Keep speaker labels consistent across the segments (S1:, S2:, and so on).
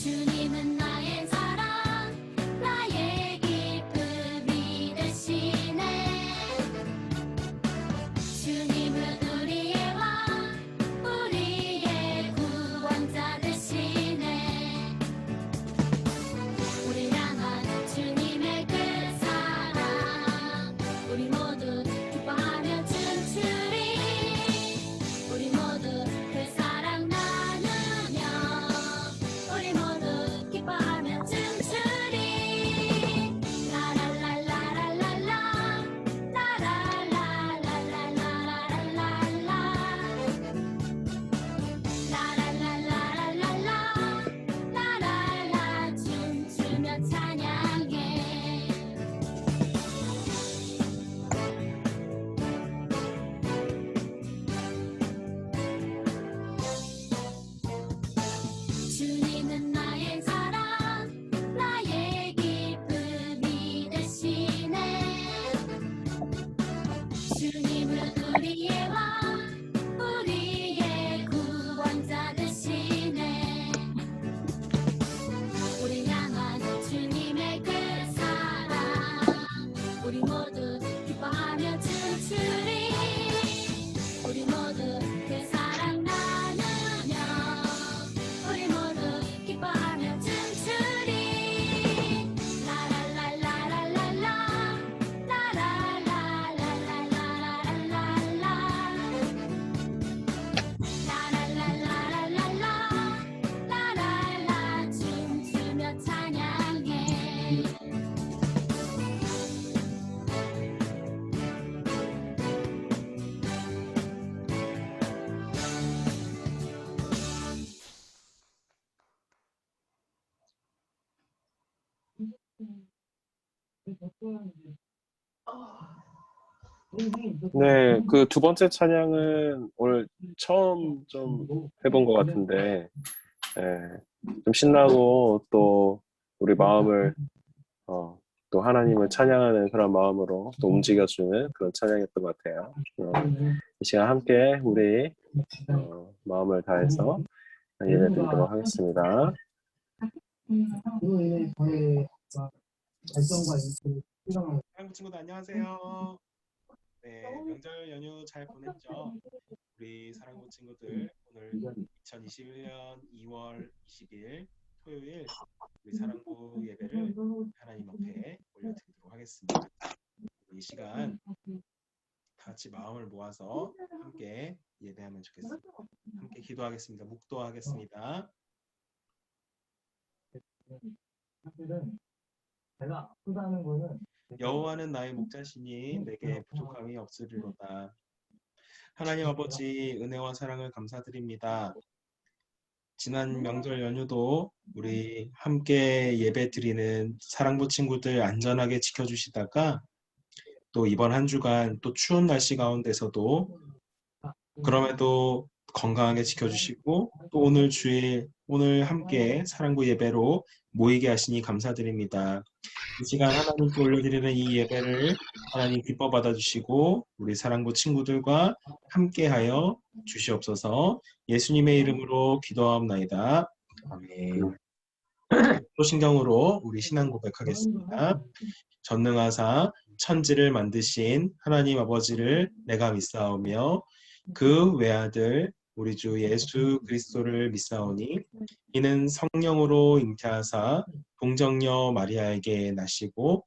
S1: 주님은 나의 사랑, 나의 기쁨이 되시네. 주님은 우리의 왕, 우리의 구원자 되시네. 우리 향한 주님의 그 사랑, 우리 모두 기뻐하며 춤추리. 우리 모두 그 사랑 나누며 우리 모두 기뻐하며 춤추리. 라랄랄라랄랄라 라랄랄라랄랄라랄라 라랄랄라랄랄라 라랄라 춤추며 찬양해. 주님은 나의 사랑, 나의 기쁨이 되시네. 주님은 우리의 왕, 우리의 구원자 되시네. 우리 향한 주님의 그 사랑, 우리 모두 기뻐하며 춤추리. 우리 모두 그 사랑 나누며 우리 모두 기뻐하며 춤추리. 라랄랄라랄랄라 라랄랄라랄랄라랄라 라랄랄라랄랄라 라랄라 춤추며 찬양해.
S2: 네, 그 두 번째 찬양은 오늘 처음 좀 해본 것 같은데, 좀 신나고 또 우리 마음을 또 하나님을 찬양하는 그런 마음으로 또 움직여주는 그런 찬양이었던 것 같아요. 이 시간 함께 우리 마음을 다해서 예배드리도록 하겠습니다.
S3: 한국 친구들 안녕하세요. 네, 명절 연휴 잘 보냈죠? 우리 사랑부 친구들 오늘 2021년 2월 20일 토요일 우리 사랑부 예배를 하나님 앞에 올려드리도록 하겠습니다. 이 시간 다 같이 마음을 모아서 함께 예배하면 좋겠습니다. 함께 기도하겠습니다. 묵도하겠습니다.
S4: 내가 아프다는 거는
S3: 여호와는 나의 목자시니 내게 부족함이 없으리로다. 하나님 아버지 은혜와 사랑을 감사드립니다. 지난 명절 연휴도 우리 함께 예배 드리는 사랑부 친구들 안전하게 지켜주시다가 또 이번 한 주간 또 추운 날씨 가운데서도 그럼에도 건강하게 지켜주시고 또 오늘 주일 오늘 함께 사랑부 예배로 모이게 하시니 감사드립니다. 이 시간 하나님께 올려드리는 이 예배를 하나님 기뻐 받아주시고 우리 사랑부 친구들과 함께하여 주시옵소서. 예수님의 이름으로 기도하옵나이다. 아멘. 또 신경으로 우리 신앙 고백하겠습니다. 전능하사 천지를 만드신 하나님 아버지를 내가 믿사오며 그 외아들 우리 주 예수 그리스도를 믿사오니 이는 성령으로 잉태하사 동정녀 마리아에게 나시고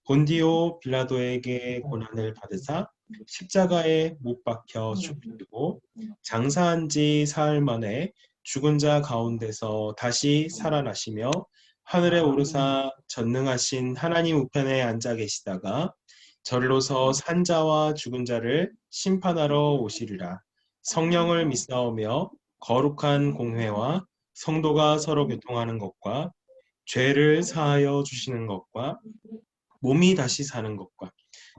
S3: 본디오 빌라도에게 고난을 받으사 십자가에 못 박혀 죽으시고 장사한 지 사흘 만에 죽은 자 가운데서 다시 살아나시며 하늘에 오르사 전능하신 하나님 우편에 앉아 계시다가 절로서 산 자와 죽은 자를 심판하러 오시리라. 성령을 믿사오며 거룩한 공회와 성도가 서로 교통하는 것과 죄를 사하여 주시는 것과 몸이 다시 사는 것과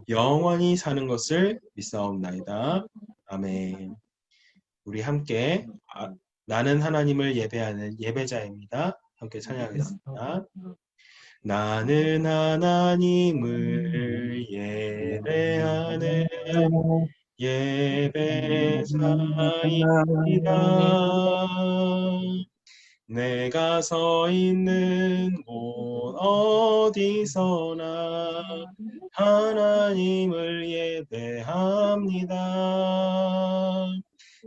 S3: 영원히 사는 것을 믿사옵나이다. 아멘. 우리 함께 나는 하나님을 예배하는 예배자입니다. 함께 찬양하겠습니다. 나는 하나님을 예배하는 예배자입니다. 내가 서 있는 곳 어디서나 하나님을 예배합니다.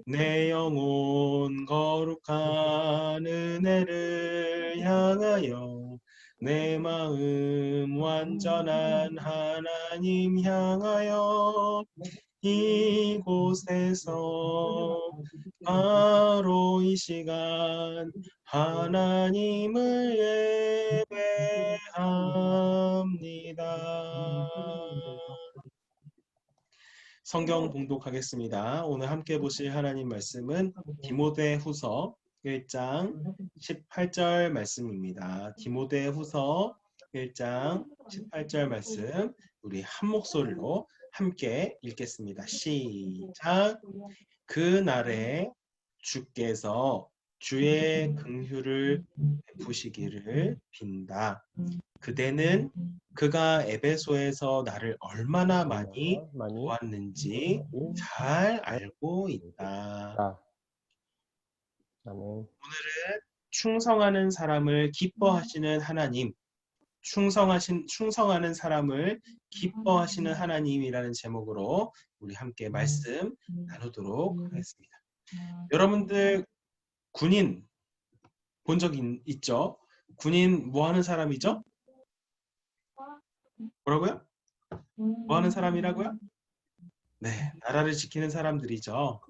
S3: 내 영혼 거룩한 은혜를 향하여 내 마음 완전한 하나님 향하여 이곳에서 바로 이 시간 하나님을 예배합니다. 성경 봉독하겠습니다. 오늘 함께 보실 하나님 말씀은 디모데후서 1장 18절 말씀입니다. 디모데후서 1장 18절 말씀 우리 한 목소리로 함께 읽겠습니다. 시작. 그 날에 주께서 주의 긍휼을 베푸시기를 빈다. 그대는 그가 에베소에서 나를 얼마나 많이 보았는지 잘 알고 있다.
S2: 아멘.
S3: 오늘은 충성하는 사람을 기뻐하시는 하나님, 충성하는 사람을 기뻐하시는 하나님이라는 제목으로 우리 함께 말씀 나누도록 하겠습니다. 여러분들 군인 본 적 있죠? 군인 뭐 하는 사람이죠? 뭐라고요? 뭐 하는 사람이라고요? 네, 나라를 지키는 사람들이죠.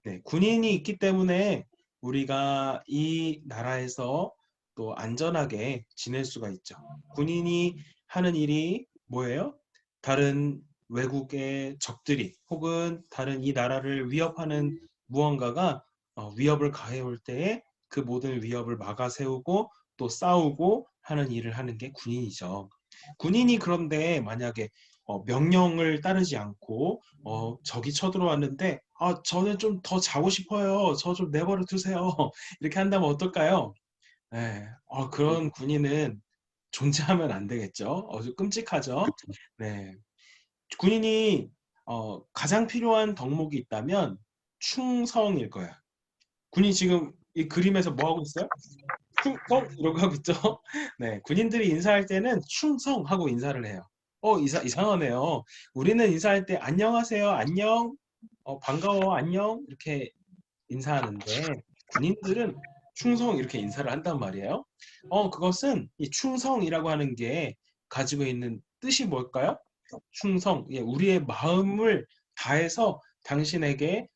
S3: 네, 군인이 있기 때문에 우리가 이 나라에서 또 안전하게 지낼 수가 있죠. 군인이 하는 일이 뭐예요? 다른 외국의 적들이 혹은 다른 이 나라를 위협하는 무언가가 위협을 가해올 때에 그 모든 위협을 막아세우고 또 싸우고 하는 일을 하는 게 군인이죠. 군인이 그런데 만약에 명령을 따르지 않고 적이 쳐들어왔는데 저는 좀 더 자고 싶어요. 저 좀 내버려 두세요. 이렇게 한다면 어떨까요? 네, 그런 군인은 존재하면 안 되겠죠. 좀 끔찍하죠. 네, 군인이 가장 필요한 덕목이 있다면 충성일 거야. 군인 지금 이 그림에서 뭐 하고 있어요? 충성 이러고 하고 있죠. 네, 군인들이 인사할 때는 충성하고 인사를 해요. 이상하네요. 우리는 인사할 때 안녕하세요, 안녕, 반가워, 안녕 이렇게 인사하는데 군인들은 충성 이렇게 인사를 한단 말이에요. 그것은 이 충성이라고 하는 게 가지고 있는 뜻이 뭘까요? 충성, 우리의 마음을 다해서 당신에게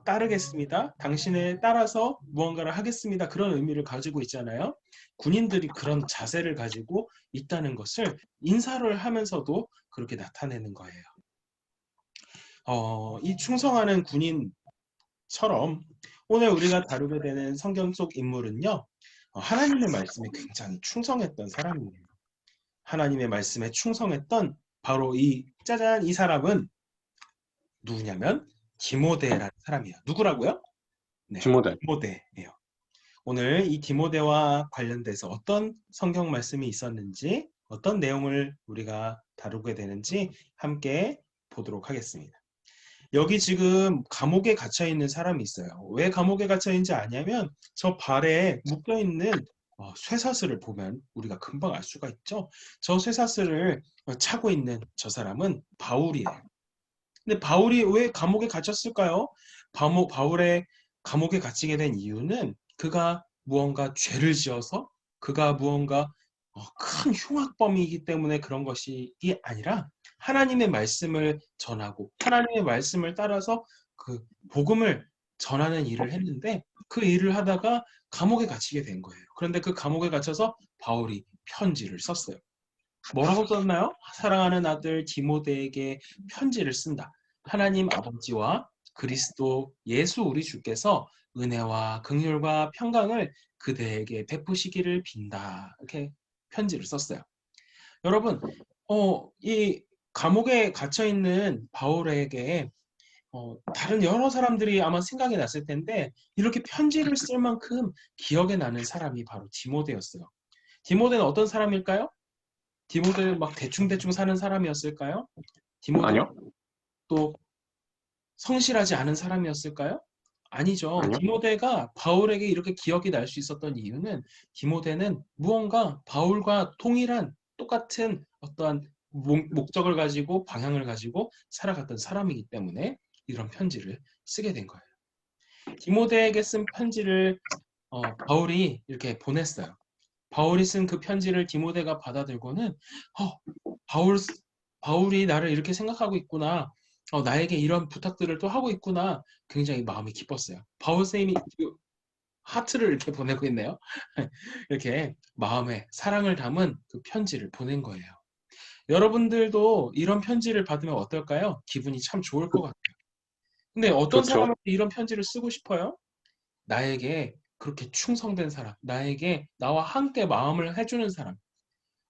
S3: 따르겠습니다. 당신에 따라서 무언가를 하겠습니다. 그런 의미를 가지고 있잖아요. 군인들이 그런 자세를 가지고 있다는 것을 인사를 하면서도 그렇게 나타내는 거예요. 이 충성하는 군인처럼 오늘 우리가 다루게 되는 성경 속 인물은요. 하나님의 말씀에 굉장히 충성했던 사람이에요. 하나님의 말씀에 충성했던 바로 이 사람은 누구냐면 디모데라는 사람이에요. 누구라고요? 네, 디모데예요. 오늘 이 디모데와 관련돼서 어떤 성경 말씀이 있었는지 어떤 내용을 우리가 다루게 되는지 함께 보도록 하겠습니다. 여기 지금 감옥에 갇혀 있는 사람이 있어요. 왜 감옥에 갇혀 있는지 아냐면 저 발에 묶여 있는 쇠사슬을 보면 우리가 금방 알 수가 있죠. 저 쇠사슬을 차고 있는 저 사람은 바울이에요. 근데 바울이 왜 감옥에 갇혔을까요? 바울의 감옥에 갇히게 된 이유는 그가 무언가 죄를 지어서 그가 무언가 큰 흉악범이기 때문에 그런 것이 아니라 하나님의 말씀을 전하고 하나님의 말씀을 따라서 그 복음을 전하는 일을 했는데 그 일을 하다가 감옥에 갇히게 된 거예요. 그런데 그 감옥에 갇혀서 바울이 편지를 썼어요. 뭐라고 썼나요? 사랑하는 아들 디모데에게 편지를 쓴다. 하나님 아버지와 그리스도 예수 우리 주께서 은혜와 긍휼과 평강을 그대에게 베푸시기를 빈다. 이렇게 편지를 썼어요. 여러분, 이 감옥에 갇혀 있는 바울에게 다른 여러 사람들이 아마 생각이 났을 텐데 이렇게 편지를 쓸 만큼 기억에 나는 사람이 바로 디모데였어요. 디모데는 어떤 사람일까요? 디모데는 막 대충대충 사는 사람이었을까요? 디모데는
S2: 아니요?
S3: 또 성실하지 않은 사람이었을까요? 아니죠.
S2: 아니요?
S3: 디모데가 바울에게 이렇게 기억이 날 수 있었던 이유는 디모데는 무언가 바울과 동일한 똑같은 어떠한 목적을 가지고 방향을 가지고 살아갔던 사람이기 때문에 이런 편지를 쓰게 된 거예요. 디모데에게 쓴 편지를 바울이 이렇게 보냈어요. 바울이 쓴 그 편지를 디모데가 받아들고는 바울, 바울이 나를 이렇게 생각하고 있구나. 나에게 이런 부탁들을 또 하고 있구나. 굉장히 마음이 기뻤어요. 바울 쌤이 하트를 이렇게 보내고 있네요. 이렇게 마음에 사랑을 담은 그 편지를 보낸 거예요. 여러분들도 이런 편지를 받으면 어떨까요? 기분이 참 좋을 것 같아요. 근데 어떤
S2: 좋죠.
S3: 사람한테 이런 편지를 쓰고 싶어요? 나에게 그렇게 충성된 사람, 나에게 나와 함께 마음을 해주는 사람,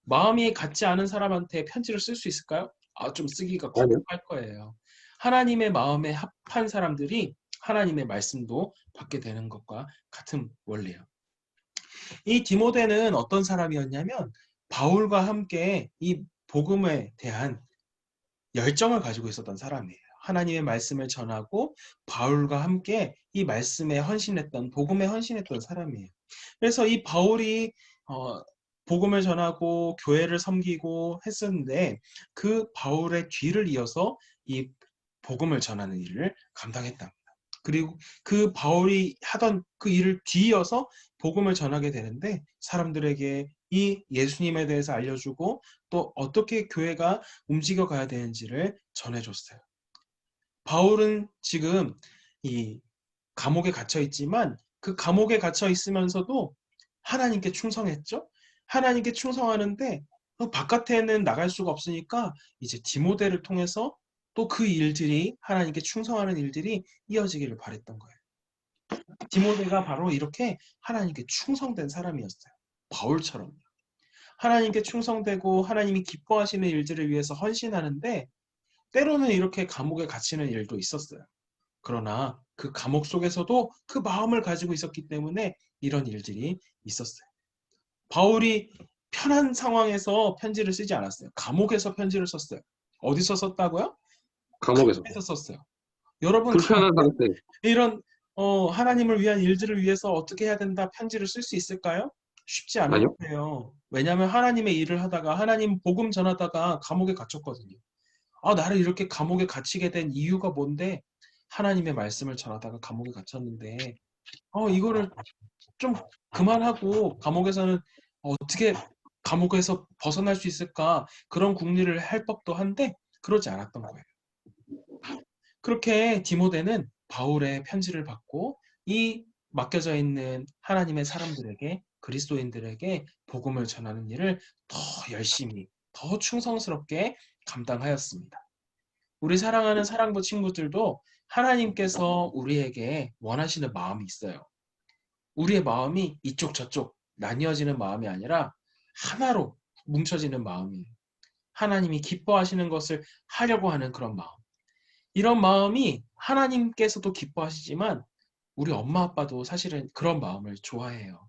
S3: 마음이 같지 않은 사람한테 편지를 쓸 수 있을까요? 좀 쓰기가
S2: 아니요?
S3: 겁할 거예요. 하나님의 마음에 합한 사람들이 하나님의 말씀도 받게 되는 것과 같은 원리예요. 이 디모데는 어떤 사람이었냐면 바울과 함께 이 복음에 대한 열정을 가지고 있었던 사람이에요. 하나님의 말씀을 전하고 바울과 함께 이 말씀에 헌신했던 복음에 헌신했던 사람이에요. 그래서 이 바울이 복음을 전하고 교회를 섬기고 했었는데 그 바울의 뒤를 이어서 이 복음을 전하는 일을 감당했답니다. 그리고 그 바울이 하던 그 일을 뒤이어서 복음을 전하게 되는데 사람들에게 이 예수님에 대해서 알려주고 또 어떻게 교회가 움직여 가야 되는지를 전해줬어요. 바울은 지금 이 감옥에 갇혀 있지만 그 감옥에 갇혀 있으면서도 하나님께 충성했죠. 하나님께 충성하는데 바깥에는 나갈 수가 없으니까 이제 디모데를 통해서 또 그 일들이 하나님께 충성하는 일들이 이어지기를 바랬던 거예요. 디모데가 바로 이렇게 하나님께 충성된 사람이었어요. 바울처럼. 하나님께 충성되고 하나님이 기뻐하시는 일들을 위해서 헌신하는데 때로는 이렇게 감옥에 갇히는 일도 있었어요. 그러나 그 감옥 속에서도 그 마음을 가지고 있었기 때문에 이런 일들이 있었어요. 바울이 편한 상황에서 편지를 쓰지 않았어요. 감옥에서 편지를 썼어요. 어디서 썼다고요?
S2: 감옥에서.
S3: 감옥에서 썼어요. 여러분
S2: 불편한 상태.
S3: 이런 하나님을 위한 일들을 위해서 어떻게 해야 된다 편지를 쓸 수 있을까요? 쉽지 않을
S2: 아니요?
S3: 거예요. 왜냐하면 하나님의 일을 하다가 하나님 복음 전하다가 감옥에 갇혔거든요. 나를 이렇게 감옥에 갇히게 된 이유가 뭔데? 하나님의 말씀을 전하다가 감옥에 갇혔는데 이거를 좀 그만하고 감옥에서는 어떻게 감옥에서 벗어날 수 있을까? 그런 궁리를 할 법도 한데 그러지 않았던 거예요. 그렇게 디모데는 바울의 편지를 받고 이 맡겨져 있는 하나님의 사람들에게 그리스도인들에게 복음을 전하는 일을 더 열심히 더 충성스럽게 감당하였습니다. 우리 사랑하는 사랑부 친구들도 하나님께서 우리에게 원하시는 마음이 있어요. 우리의 마음이 이쪽 저쪽 나뉘어지는 마음이 아니라 하나로 뭉쳐지는 마음이에요. 하나님이 기뻐하시는 것을 하려고 하는 그런 마음. 이런 마음이 하나님께서도 기뻐하시지만 우리 엄마 아빠도 사실은 그런 마음을 좋아해요.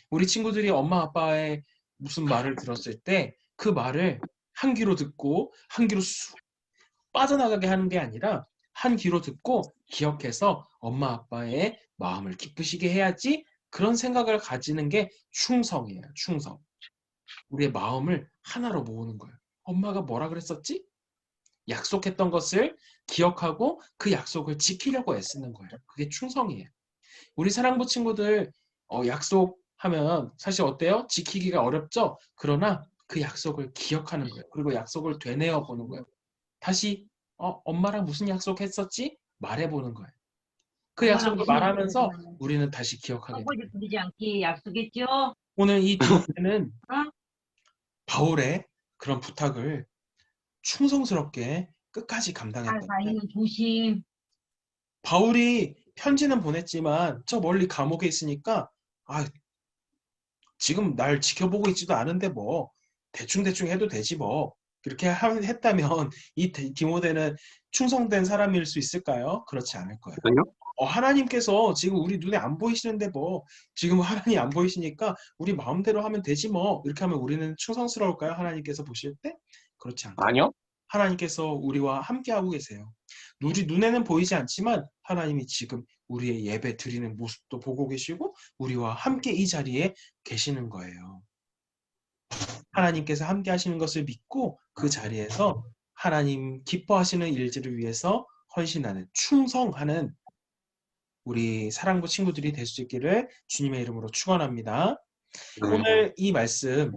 S3: 우리 친구들이 엄마 아빠의 무슨 말을 들었을 때 그 말을 한 귀로 듣고 한 귀로 쑥 빠져나가게 하는 게 아니라 한 귀로 듣고 기억해서 엄마 아빠의 마음을 기쁘시게 해야지 그런 생각을 가지는 게 충성이에요. 충성. 우리의 마음을 하나로 모으는 거예요. 엄마가 뭐라 그랬었지? 약속했던 것을 기억하고 그 약속을 지키려고 애쓰는 거예요. 그게 충성이에요. 우리 사랑부 친구들 약속 하면 사실 어때요? 지키기가 어렵죠? 그러나 그 약속을 기억하는 거예요. 그리고 약속을 되뇌어 보는 거예요. 다시 엄마랑 무슨 약속했었지? 말해보는 거예요. 그 약속을 말하면서 우리는 다시 기억하게 돼요.
S5: 헛구지 부리지 않기 약속했죠?
S3: 오늘 이 디모데는
S5: 어?
S3: 바울의 그런 부탁을 충성스럽게 끝까지 감당했다.
S5: 사이는 조심.
S3: 바울이 편지는 보냈지만 저 멀리 감옥에 있으니까 아, 지금 날 지켜보고 있지도 않은데 뭐 대충대충 해도 되지 뭐 그렇게 했다면 이 디모데는 충성된 사람일 수 있을까요? 그렇지 않을 거예요.
S2: 아니요?
S3: 하나님께서 지금 우리 눈에 안 보이시는데 뭐 지금 하나님 안 보이시니까 우리 마음대로 하면 되지 뭐 이렇게 하면 우리는 충성스러울까요? 하나님께서 보실 때? 그렇지 않아요.
S2: 아니요?
S3: 하나님께서 우리와 함께하고 계세요. 우리 눈에는 보이지 않지만 하나님이 지금 우리의 예배 드리는 모습도 보고 계시고 우리와 함께 이 자리에 계시는 거예요. 하나님께서 함께 하시는 것을 믿고 그 자리에서 하나님 기뻐하시는 일들을 위해서 헌신하는 충성하는 우리 사랑부 친구들이 될 수 있기를 주님의 이름으로 축원합니다. 오늘 이 말씀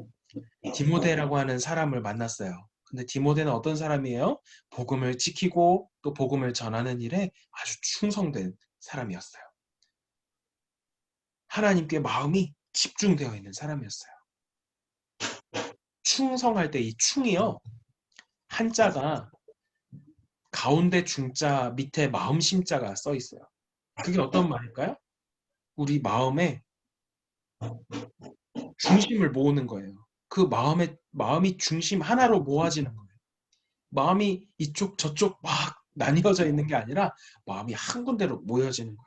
S3: 디모데라고 하는 사람을 만났어요. 근데 디모데는 어떤 사람이에요? 복음을 지키고 또 복음을 전하는 일에 아주 충성된 사람이었어요. 하나님께 마음이 집중되어 있는 사람이었어요. 충성할 때 이 충이요. 한자가 가운데 중자 밑에 마음 심자가 써 있어요. 그게 어떤 말일까요? 우리 마음에 중심을 모으는 거예요. 그 마음이 중심 하나로 모아지는 거예요. 마음이 이쪽 저쪽 막 나뉘어져 있는 게 아니라 마음이 한 군데로 모여지는 거예요.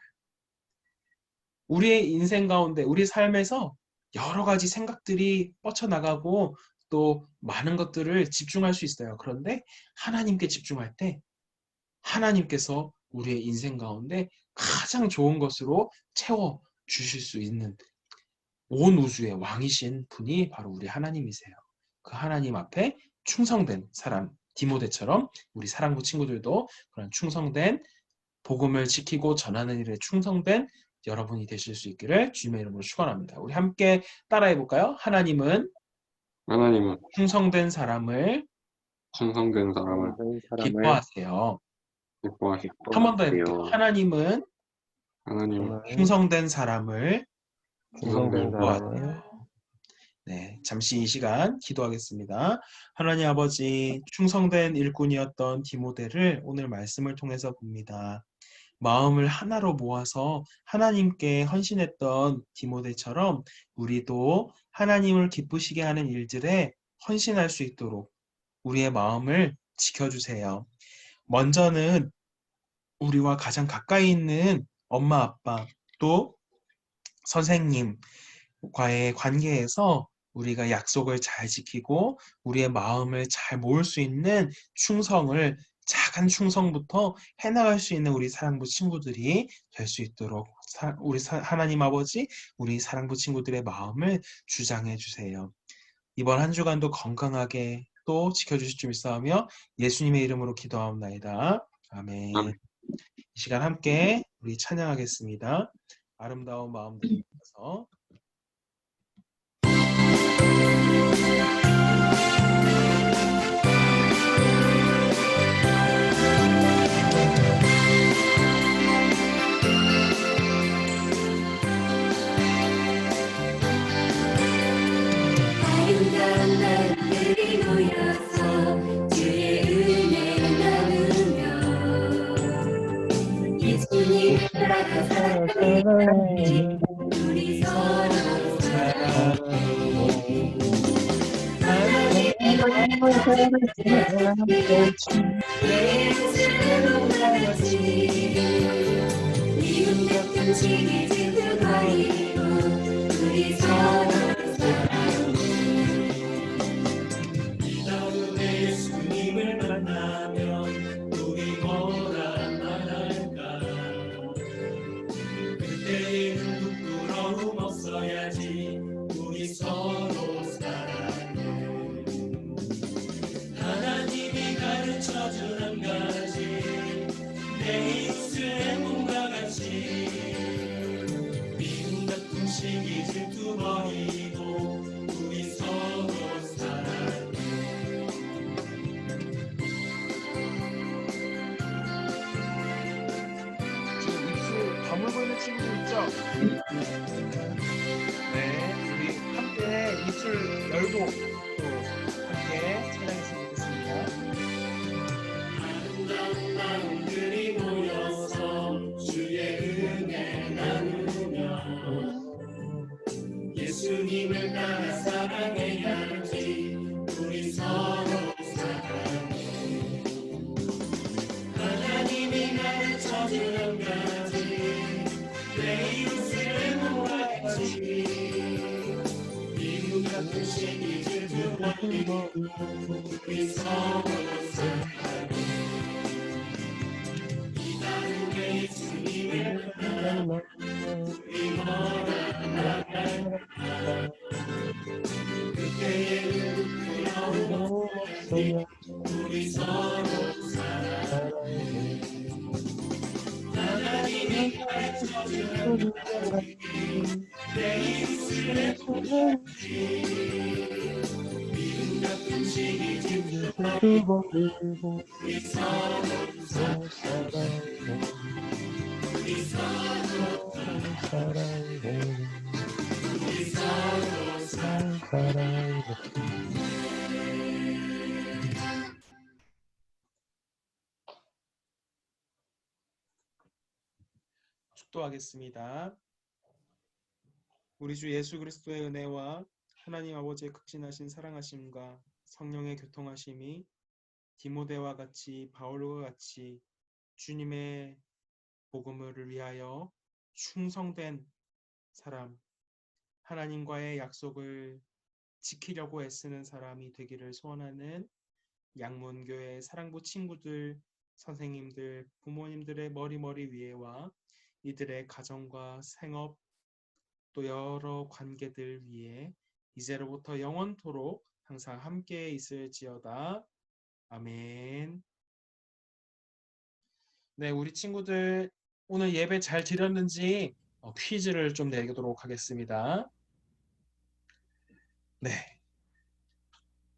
S3: 우리의 인생 가운데 우리 삶에서 여러 가지 생각들이 뻗쳐나가고 또 많은 것들을 집중할 수 있어요. 그런데 하나님께 집중할 때 하나님께서 우리의 인생 가운데 가장 좋은 것으로 채워 주실 수 있는 온 우주의 왕이신 분이 바로 우리 하나님이세요. 그 하나님 앞에 충성된 사람 디모데처럼 우리 사랑부 친구들도 그런 충성된 복음을 지키고 전하는 일에 충성된 여러분이 되실 수 있기를 주님의 이름으로 축원합니다. 우리 함께 따라해 볼까요? 하나님은 충성된 사람을
S2: 충성된 사람을
S3: 기뻐하세요.
S2: 기뻐하시고
S3: 한 번 더 해볼게요. 하나님은
S2: 하나님은
S3: 충성된 사람을
S2: 충성된
S3: 기뻐하세요. 네, 잠시 이 시간 기도하겠습니다. 하나님 아버지, 충성된 일꾼이었던 디모데를 오늘 말씀을 통해서 봅니다. 마음을 하나로 모아서 하나님께 헌신했던 디모데처럼 우리도 하나님을 기쁘시게 하는 일들에 헌신할 수 있도록 우리의 마음을 지켜주세요. 먼저는 우리와 가장 가까이 있는 엄마, 아빠, 또 선생님과의 관계에서 우리가 약속을 잘 지키고 우리의 마음을 잘 모을 수 있는 충성을 작은 충성부터 해나갈 수 있는 우리 사랑부 친구들이 될 수 있도록 하나님 아버지 우리 사랑부 친구들의 마음을 주장해 주세요. 이번 한 주간도 건강하게 또 지켜주실 줄 믿사오며 예수님의 이름으로 기도하옵나이다. 아멘. 이 시간 함께 우리 찬양하겠습니다. 아름다운 마음 들이면서
S1: 아름다운 마음들이 모여서 주의 은혜 나누며 예수님 따라가 살아가니 우리 서로 사랑해 하나님의 마음을 예수님으로 나같이 미움 같은 시기 질투 가리고 우리 서로
S6: 예수님을 만나면 우리 뭐라 말할까 그때에는 부끄러움 없어야지 우리 서로 사랑해 하나님이 가르쳐준 한 가지 내 이웃의 몸과 같이 미움 같은 시기 질투
S3: 네, 우리 함께 입술 열고 또 함께 찬양했으면 좋겠습니다.
S6: 아름다운 마음들이 모여서 주의 은혜 나누며 예수님을 따라 사랑해야지 우리 서로 사랑해 하나님이 가르쳐준 한 가지 내 이웃을 모아야지 미움 같은 시기를 두어버리고 우리 서로 사랑해 이 나누게 예수님을 따라 우리 멀어나갈까 그때의 부끄러움 없이 우리 서로 사랑해 하나님이 가르쳐준 한 가지 내 이웃을 돕지 미움 같은 시기 두어버리고 우리 서로 사랑해 우리 서로 우리 서로 사랑해
S3: 축도하겠습니다. 우리 주 예수 그리스도의 은혜와 하나님 아버지의 극진하신 사랑하심과 성령의 교통하심이 디모데와 같이 바울과 같이 주님의 복음을 위하여 충성된 사람, 하나님과의 약속을 지키려고 애쓰는 사람이 되기를 소원하는 양문교회 사랑부 친구들, 선생님들, 부모님들의 머리 위에와 이들의 가정과 생업 또 여러 관계들 위에 이제로부터 영원토록 항상 함께 있을지어다. 아멘. 네, 우리 친구들 오늘 예배 잘 드렸는지 퀴즈를 좀 내도록 하겠습니다. 네.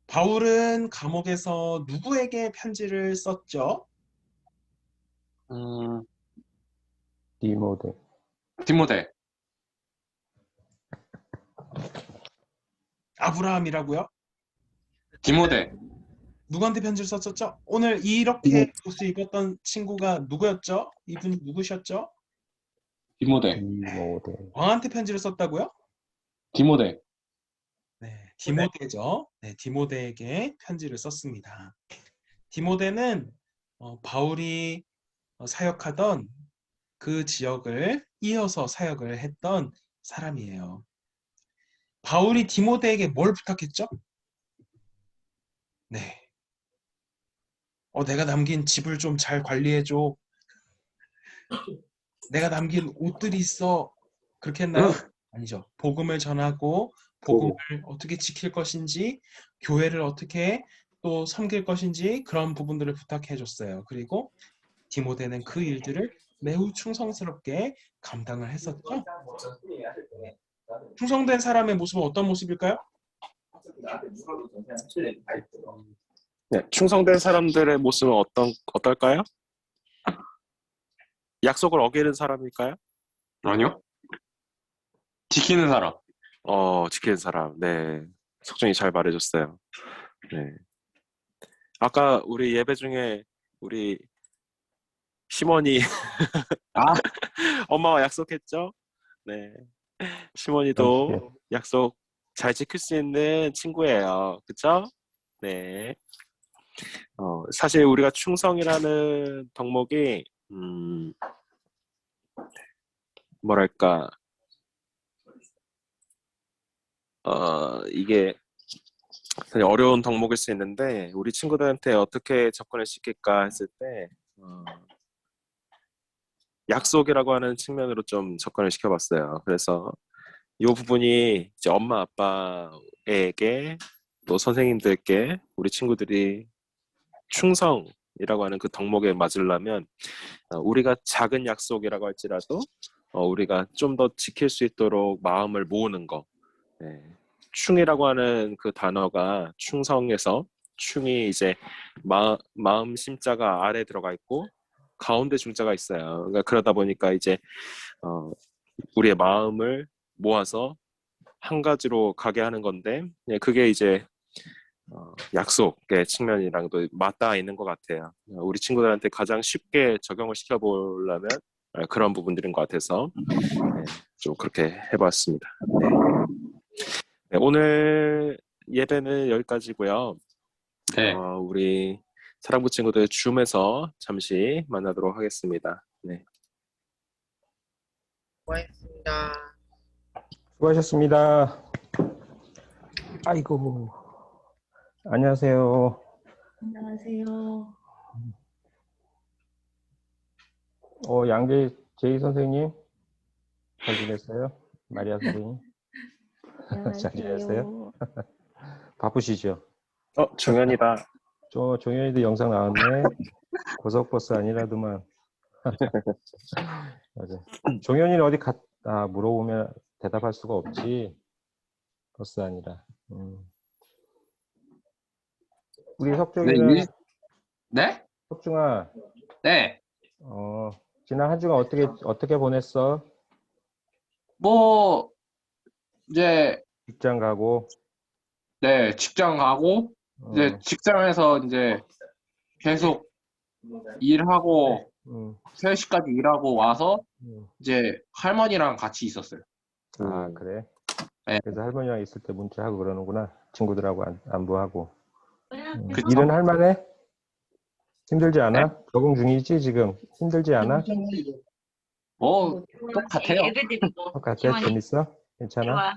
S3: 바울은 감옥에서 누구에게 편지를 썼죠?
S2: 디모데.
S7: 디모데.
S3: 아브라함이라고요?
S7: 디모데.
S3: 누구한테 편지를 썼었죠? 오늘 이렇게 옷을 입었던 친구가 누구였죠? 이분이 누구셨죠?
S7: 디모데.
S3: 왕한테 편지를 썼다고요?
S7: 디모데.
S3: 네, 디모데죠. 네, 디모데에게 편지를 썼습니다. 디모데는 바울이 사역하던 그 지역을 이어서 사역을 했던 사람이에요. 바울이 디모데에게 뭘 부탁했죠? 네. 내가 남긴 집을 좀 잘 관리해줘. 내가 남긴 옷들이 있어. 그렇게 했나요? 아니죠. 복음을 전하고 복음을 어떻게 지킬 것인지, 교회를 어떻게 또 섬길 것인지 그런 부분들을 부탁해 줬어요. 그리고 디모데는 그 일들을 매우 충성스럽게 감당을 했었죠. 충성된 사람의 모습은 어떤 모습일까요?
S2: 네, 충성된 사람들의 모습은 어떨까요? 약속을 어기는 사람일까요?
S7: 아니요. 지키는 사람.
S2: 지키는 사람. 네, 석준이 잘 말해줬어요. 네. 아까 우리 예배 중에 우리 시몬이 엄마와 약속했죠? 네. 시몬이도 약속 잘 지킬 수 있는 친구예요. 그쵸? 네. 사실 우리가 충성이라는 덕목이 뭐랄까 이게 그냥 어려운 덕목일 수 있는데 우리 친구들한테 어떻게 접근을 시킬까 했을 때 약속이라고 하는 측면으로 좀 접근을 시켜봤어요. 그래서 이 부분이 이제 엄마 아빠에게 또 선생님들께 우리 친구들이 충성이라고 하는 그 덕목에 맞으려면 우리가 작은 약속이라고 할지라도 우리가 좀 더 지킬 수 있도록 마음을 모으는 거. 네. 충이라고 하는 그 단어가 충성에서 충이 이제 마음 심자가 아래 들어가 있고 가운데 중자가 있어요. 그러니까 그러다 보니까 이제 우리의 마음을 모아서 한 가지로 가게 하는 건데, 네, 그게 이제 약속의 측면이랑도 맞닿아 있는 것 같아요. 우리 친구들한테 가장 쉽게 적용을 시켜보려면 그런 부분들인 것 같아서 네, 좀 그렇게 해봤습니다. 네. 네, 오늘 예배는 여기까지고요.
S7: 네.
S2: 우리 사랑부 친구들 줌에서 잠시 만나도록 하겠습니다. 네.
S6: 고맙습니다.
S8: 수고하셨습니다. 아이고. 안녕하세요.
S1: 안녕하세요.
S8: 양재 제이 선생님. 잘 지냈어요? 마리아 선생님. 잘 지냈어요? 바쁘시죠?
S2: 종현이다.
S8: 종현이도 영상 나왔네. 고속버스 아니라더만. 맞아. 종현이는 어디 물어보면 대답할 수가 없지. 버스 아니라. 우리 석중이는,
S7: 네?
S8: 석중아,
S7: 네.
S8: 지난 한 주간 어떻게 보냈어?
S7: 뭐, 이제,
S8: 직장 가고,
S7: 네, 직장 가고, 이제 직장에서 이제 계속 일하고, 3시까지 일하고 와서, 이제 할머니랑 같이 있었어요.
S8: 아, 그래?
S7: 네.
S8: 그래서 할머니랑 있을 때 문자하고 그러는구나. 친구들하고 안부하고.
S7: 그쵸?
S8: 일은 할만해? 힘들지 않아? 적응 중이지, 지금? 힘들지 않아?
S7: 뭐, 똑같아요.
S5: 예배 드리고
S8: 똑같아?
S5: 시원히
S8: 재밌어? 괜찮아?
S5: 좋아.